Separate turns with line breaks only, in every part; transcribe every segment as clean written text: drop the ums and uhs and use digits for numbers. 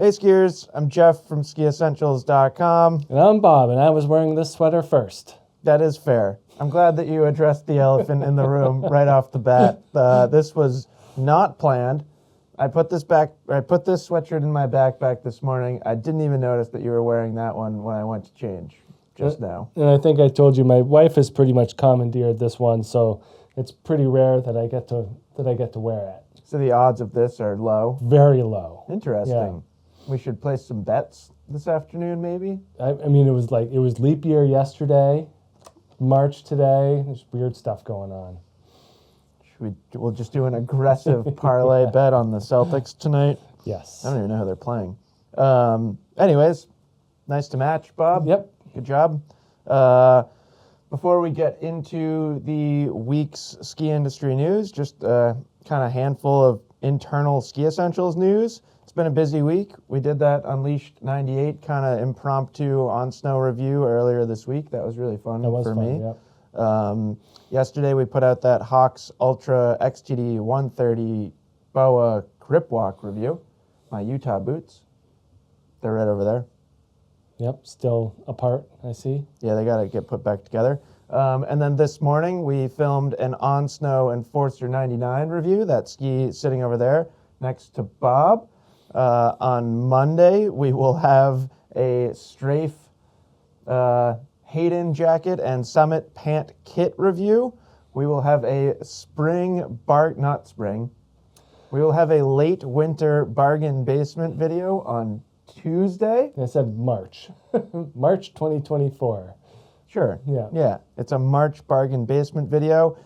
Hey skiers, I'm Jeff from SkiEssentials.com.
And I'm Bob, and I was wearing this sweater first.
That is fair. I'm glad that you addressed the elephant in the room right off the bat. This was not planned. I put this sweatshirt in my backpack this morning. I didn't even notice that you were wearing that one when I went to change just now.
And I think I told you my wife has pretty much commandeered this one, so it's pretty rare that I get to wear it.
So the odds of this are low.
Very low.
Interesting.
Yeah.
We should place some bets this afternoon, maybe.
I mean, it was leap year yesterday, March today. There's weird stuff going on.
We'll just do an aggressive parlay bet on the Celtics tonight.
Yes.
I don't even know who they're playing. Anyways, nice to match, Bob.
Yep.
Good job. Before we get into the week's ski industry news, just a kind of handful of internal Ski Essentials news. It's been a busy week. We did that Unleashed 98 kind of impromptu on snow review earlier this week. That was really fun for me.
Yep.
Yesterday we put out that Hawks Ultra XTD 130 BOA grip walk review. My Utah boots. They're right over there.
Yep, still apart, I see.
Yeah, they got to get put back together. And then this morning we filmed an On Snow Enforcer 99 review. That ski sitting over there next to Bob. On Monday we will have a Strafe Hayden jacket and Summit pant kit review. We will have a we will have a late winter bargain basement video on Tuesday.
I said March. March 2024.
Sure.
Yeah.
Yeah. It's a March bargain basement video.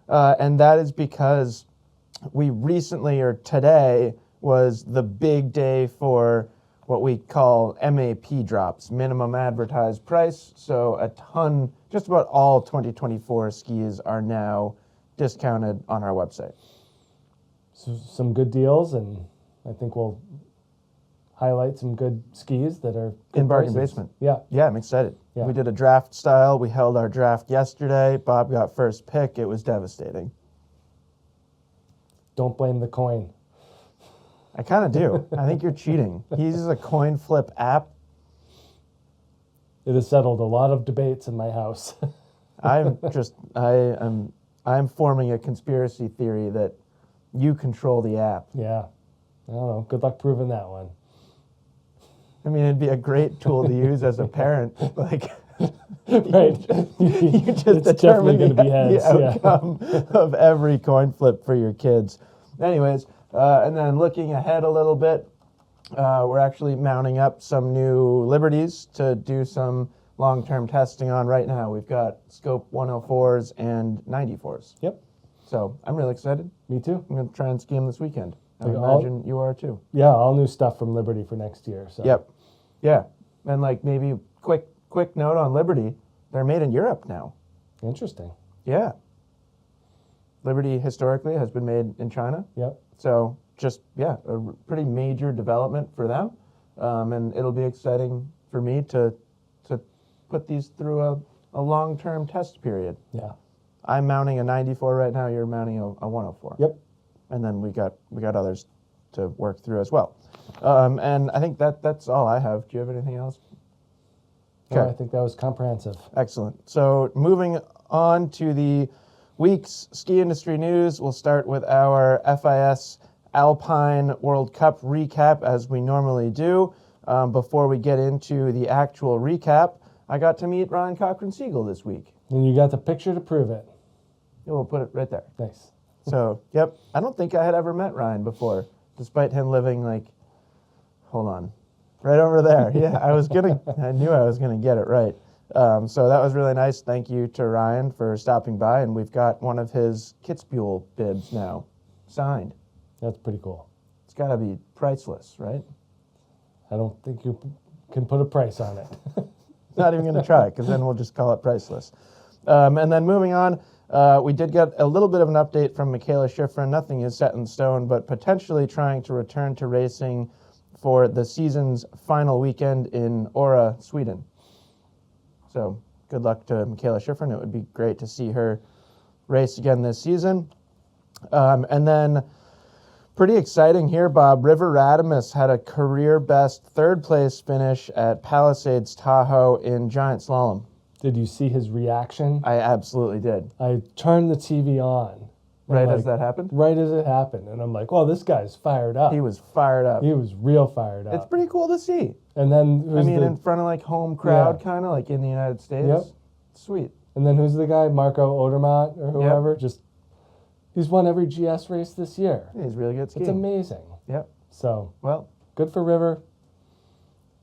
And that is because we recently, or today, was the big day for what we call MAP drops, minimum advertised price. So just about all 2024 skis are now discounted on our website.
So some good deals, and I think we'll highlight some good skis that are
In bargain
prices.
basement.
Yeah.
Yeah, I'm excited.
Yeah.
We did a draft style. We held our draft yesterday. Bob got first pick. It was devastating.
Don't blame the coin.
I kind of do. I think you're cheating. He uses a coin flip app.
It has settled a lot of debates in my house.
I'm forming a conspiracy theory that you control the app.
Yeah. I don't know. Good luck proving that one.
I mean, it'd be a great tool to use as a parent. Like,
Right.
you just
It's definitely
determine
going to be heads.
the
Yeah.
outcome of every coin flip for your kids. Anyways, and then looking ahead a little bit, we're actually mounting up some new Liberties to do some long-term testing on right now. We've got Scope 104s and 94s.
Yep.
So I'm really excited.
Me too.
I'm going to try and ski them this weekend. I
Like all-
imagine you are too.
Yeah, all new stuff from Liberty for next year. So.
Yep. Yeah. And like maybe quick note on Liberty, they're made in Europe now.
Interesting.
Yeah. Liberty historically has been made in China.
Yep.
So just, yeah, a pretty major development for them. And it'll be exciting for me to put these through a long-term test period.
Yeah.
I'm mounting a 94 right now. You're mounting a 104.
Yep.
And then we got others to work through as well. And I think that's all I have. Do you have anything else?
No, I think that was comprehensive.
Excellent. So moving on to the week's ski industry news, we'll start with our FIS Alpine World Cup recap as we normally do. Before we get into the actual recap, I got to meet Ryan Cochran-Siegel this week.
And you got the picture to prove it.
Yeah, we'll put it right there.
Nice.
So, yep, I don't think I had ever met Ryan before, despite him living hold on, right over there. Yeah, I knew I was gonna get it right. So that was really nice. Thank you to Ryan for stopping by, and we've got one of his Kitzbühel bibs now, signed.
That's pretty cool.
It's gotta be priceless, right?
I don't think you can put a price on it.
Not even gonna try, because then we'll just call it priceless. And then moving on, we did get a little bit of an update from Michaela Schifrin. Nothing is set in stone, but potentially trying to return to racing for the season's final weekend in Åre, Sweden. So good luck to Michaela Schifrin. It would be great to see her race again this season. And then Pretty exciting here, Bob. River Radimus had a career best third place finish at Palisades Tahoe in giant slalom.
Did you see his reaction?
I absolutely did.
I turned the TV on.
Right as that happened?
Right as it happened. And I'm like, well, this guy's fired up.
He was fired up.
He was real fired up.
It's pretty cool to see.
And then
in front of like home crowd, kind of like in the United States.
Yep.
Sweet.
And then who's the guy? Marco Odermatt or whoever? Yep. He's won every GS race this year.
Yeah, he's really good skiing.
It's amazing.
Yep.
So,
well,
good for River.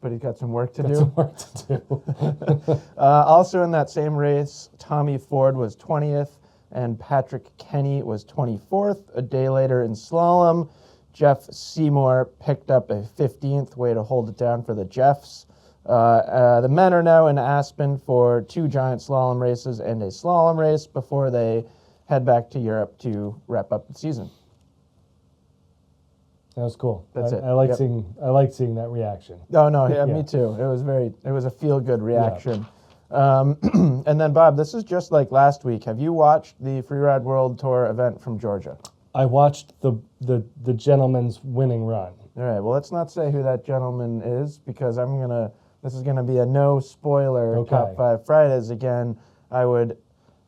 But he's got some work to
do. Some work to do.
Also in that same race, Tommy Ford was 20th and Patrick Kenny was 24th. A day later in slalom, Jeff Seymour picked up a 15th, way to hold it down for the Jeffs. The men are now in Aspen for 2 giant slalom races and a slalom race before they head back to Europe to wrap up the season.
That was cool.
That's it.
I like seeing that reaction.
Oh no, yeah, me too. It was a feel good reaction. Yeah. And then Bob, this is just like last week. Have you watched the Freeride World Tour event from Georgia?
I watched the gentleman's winning run.
All right. Well, let's not say who that gentleman is because this is gonna be a no spoiler top 5 Fridays again. I would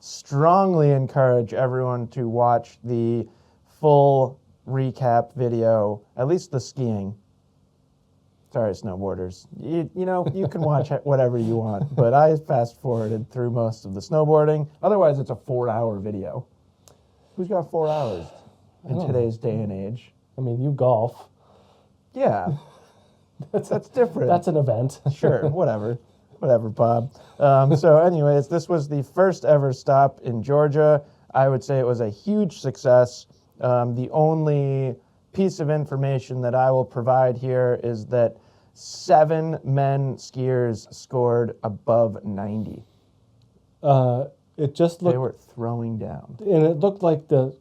strongly encourage everyone to watch the full recap video, at least the skiing. Sorry, snowboarders. You can watch whatever you want, but I fast forwarded through most of the snowboarding. Otherwise, it's a 4-hour video. Who's got 4 hours in today's day and age?
I mean, you golf.
Yeah, that's different.
That's an event.
Sure, whatever, Bob. So, anyways, this was the first ever stop in Georgia. I would say it was a huge success. The only piece of information that I will provide here is that 7 men skiers scored above 90.
It just looked...
They were throwing down.
And it looked like the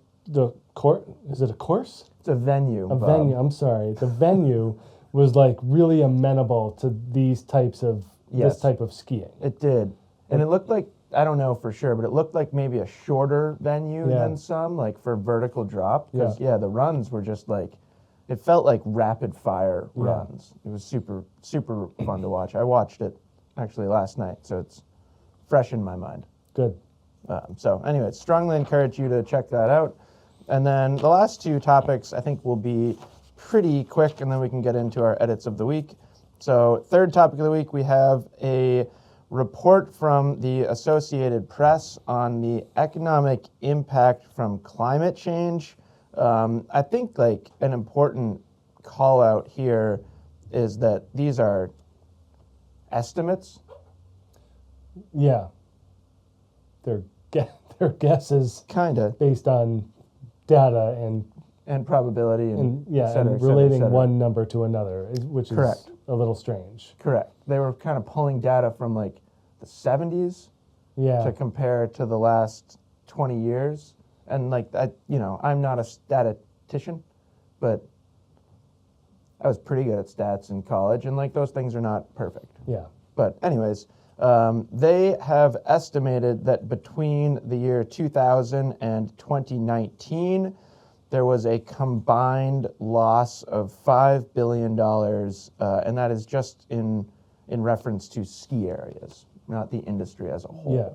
court... Is it a course?
It's a venue, Bob.
Venue, I'm sorry. The venue was like really amenable to these types of...
Yes.
This type of skiing.
It did. And it looked like, I don't know for sure, but it looked like maybe a shorter venue than some, like for vertical drop. Because, the runs were just like, it felt like rapid fire runs. It was super, super fun to watch. I watched it actually last night, so it's fresh in my mind.
Good.
So anyway, strongly encourage you to check that out. And then the last 2 topics I think will be pretty quick, and then we can get into our edits of the week. So third topic of the week, we have a report from the Associated Press on the economic impact from climate change. I think like an important call out here is that these are estimates.
Yeah. They're guesses
Kinda.
based on data
and probability and
relating one number to another, which
Correct.
is a little strange.
Correct. They were kind of pulling data from like the 70s to compare to the last 20 years. And like I'm not a statistician, but I was pretty good at stats in college, and like those things are not perfect.
Yeah.
But anyways, they have estimated that between the year 2000 and 2019, there was a combined loss of $5 billion, and that is just in reference to ski areas, not the industry as a whole.
Yeah.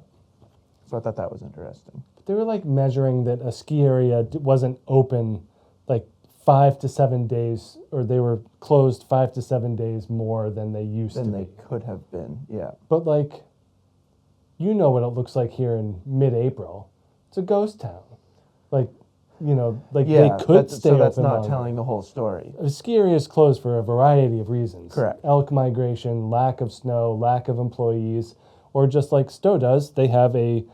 So I thought that was interesting.
They were like measuring that a ski area wasn't open like 5 to 7 days, or they were closed 5 to 7 days more than they used to be.
Than they could have been, yeah.
But like, you know what it looks like here in mid-April. It's a ghost town. Like, they could stay open.
So that's not
longer.
telling the whole story.
A ski area is closed for a variety of reasons.
Correct.
Elk migration, lack of snow, lack of employees, or just like Stowe does, they have a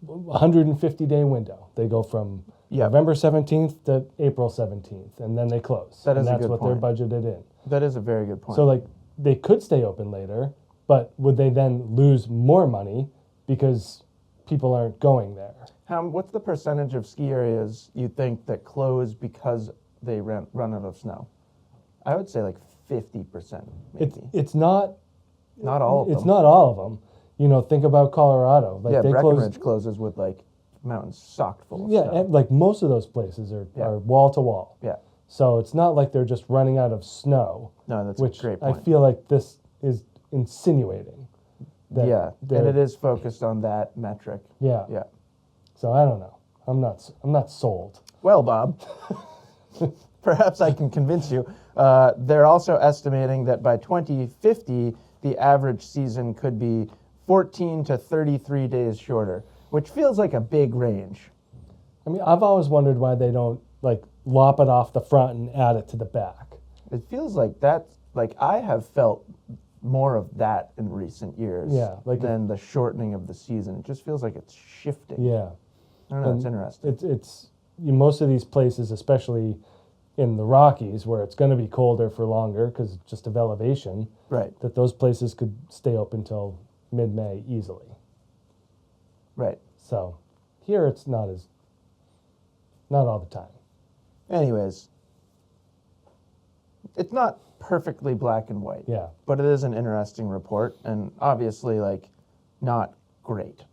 150-day window. They go from November 17th to April 17th, and then they close.
That is a good point.
That's what they're budgeted in.
That is a very good point.
So like they could stay open later, but would they then lose more money because people aren't going there?
What's the percentage of ski areas you think that close because they run out of snow? I would say like 50%, maybe.
It's not
all of them.
It's not all of them. Think about Colorado. Like
Breckenridge closes with like mountains socked full of snow.
Like most of those places are wall to wall.
Yeah.
So it's not like they're just running out of snow.
No, that's
which
a great
I
point.
feel like this is insinuating. That
Yeah, and it is focused on that metric.
Yeah.
Yeah.
So I don't know. I'm not sold.
Well, Bob, perhaps I can convince you. They're also estimating that by 2050, the average season could be 14 to 33 days shorter, which feels like a big range.
I mean, I've always wondered why they don't like lop it off the front and add it to the back.
It feels like that's like I have felt more of that in recent years than the shortening of the season. It just feels like it's shifting.
Yeah.
I don't know, it's interesting.
It's most of these places, especially in the Rockies, where it's going to be colder for longer because just of elevation,
Right.
that those places could stay open until mid-May easily.
Right.
So here it's not all the time.
Anyways, it's not perfectly black and white.
Yeah.
But it is an interesting report, and obviously, like, not great.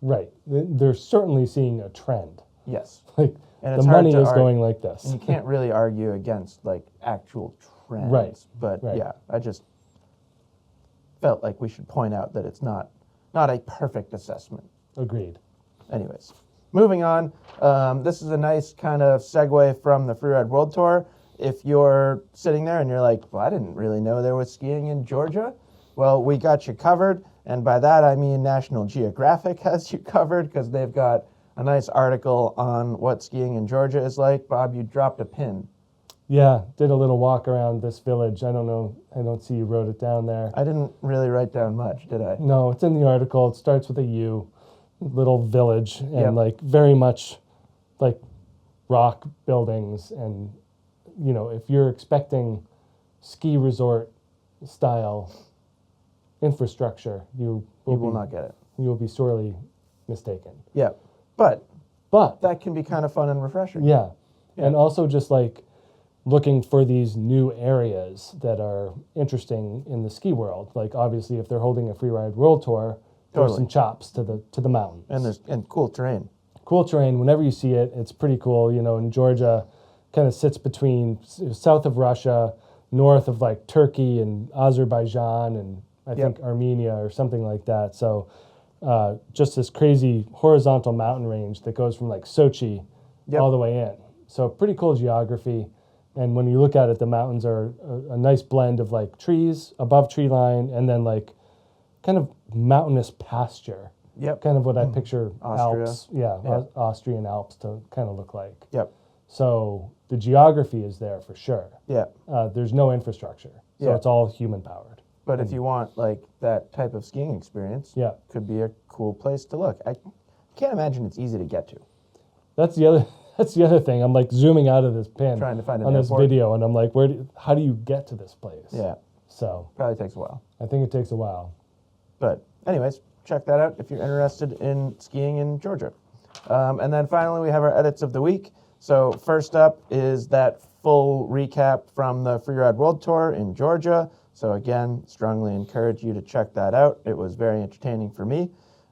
Right. They're certainly seeing a trend.
Yes.
Like
And
the
it's hard
money
to
is going like this.
And you can't really argue against, like, actual trends.
Right.
But,
Right.
yeah, I just felt like we should point out that it's not a perfect assessment.
Agreed.
Anyways, moving on. This is a nice kind of segue from the Freeride World Tour. If you're sitting there and you're like, well, I didn't really know there was skiing in Georgia. Well, we got you covered. And by that, I mean National Geographic has you covered because they've got a nice article on what skiing in Georgia is like. Bob, you dropped a pin.
Yeah, did a little walk around this village. I don't know. I don't see you wrote it down there.
I didn't really write down much, did I?
No, it's in the article. It starts with a U, little village, and
Yep.
like very much like rock buildings. And, you know, if you're expecting ski resort style infrastructure, you
will not get it.
You will be sorely mistaken.
Yeah, but
But
that can be kind of fun and refreshing.
yeah.
Yeah.
And also just like looking for these new areas that are interesting in the ski world. Like obviously if they're holding a Freeride World Tour, there's
Totally.
some chops to the mountains.
And cool terrain.
Cool terrain. Whenever you see it, it's pretty cool. You know, in Georgia, kind of sits between south of Russia, north of like Turkey and Azerbaijan and I think Armenia or something like that. So just this crazy horizontal mountain range that goes from like Sochi all the way in. So pretty cool geography. And when you look at it, the mountains are a nice blend of like trees above tree line and then like kind of mountainous pasture.
Yep.
Kind of what I picture
Austria.
Alps, Austrian Alps to kind of look like.
Yep.
So the geography is there for sure.
Yeah.
There's no infrastructure. So it's all human powered.
But if you want like that type of skiing experience, could be a cool place to look. I can't imagine it's easy to get to.
That's the other thing. I'm like zooming out of this pin
Trying to find an
on this
airport.
video, and I'm like, how do you get to this place?
Yeah.
So
Probably takes a while.
I think it takes a while.
But anyways, check that out if you're interested in skiing in Georgia. And then finally, we have our edits of the week. So first up is that full recap from the Freeride World Tour in Georgia. So again, strongly encourage you to check that out. It was very entertaining for me.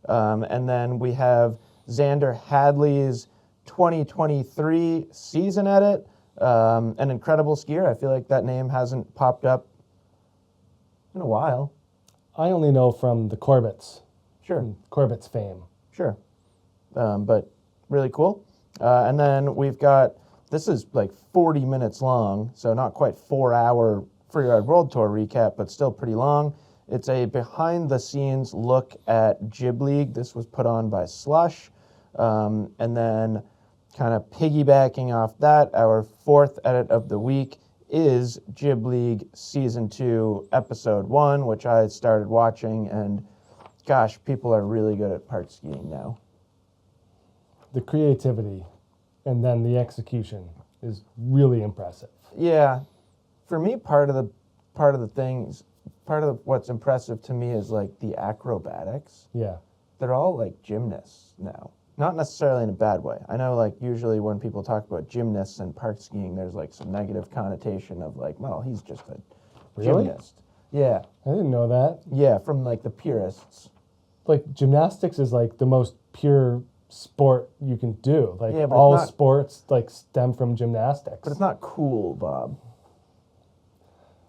And then we have Xander Hadley's 2023 season edit. An incredible skier. I feel like that name hasn't popped up in a while.
I only know from the Corbett's.
Sure.
Corbett's fame.
Sure. But really cool. And then we've got, this is like 40 minutes long, so not quite 4-hour Freeride World Tour recap, but still pretty long. It's a behind-the-scenes look at Jib League. This was put on by Slush. And then kind of piggybacking off that, our fourth edit of the week is Jib League Season 2, Episode 1, which I started watching, and gosh, people are really good at park skiing now.
The creativity and then the execution is really impressive.
Yeah. For me, part of what's impressive to me is like the acrobatics.
Yeah.
They're all like gymnasts now. Not necessarily in a bad way. I know like usually when people talk about gymnasts and park skiing, there's like some negative connotation of like, well, he's just a gymnast. Yeah.
I didn't know that.
Yeah, from like the purists.
Like gymnastics is like the most pure sport you can do. Like
Yeah, but
all
it's not-
sports like stem from gymnastics.
But it's not cool, Bob.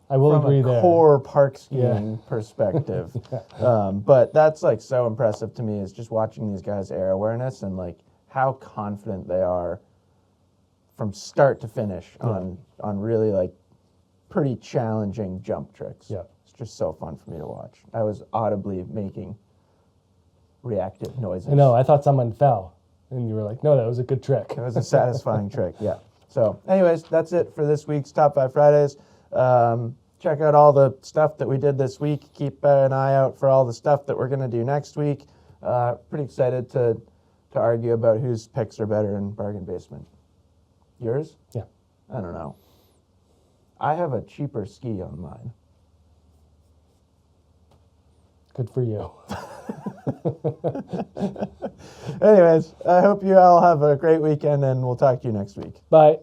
I will
From
agree
a
there.
core park skiing perspective. But that's like so impressive to me is just watching these guys' air awareness and like how confident they are from start to finish on really like pretty challenging jump tricks.
Yeah.
It's just so fun for me to watch. I was audibly making reactive noises.
I know. I thought someone fell, and you were like, "No, that was a good trick."
It was a satisfying trick, yeah. So, anyways, that's it for this week's Top 5 Fridays. Check out all the stuff that we did this week. Keep an eye out for all the stuff that we're going to do next week. Pretty excited to argue about whose picks are better in Bargain Basement. Yours?
Yeah.
I don't know. I have a cheaper ski on mine.
Good for you.
Anyways, I hope you all have a great weekend, and we'll talk to you next week.
Bye.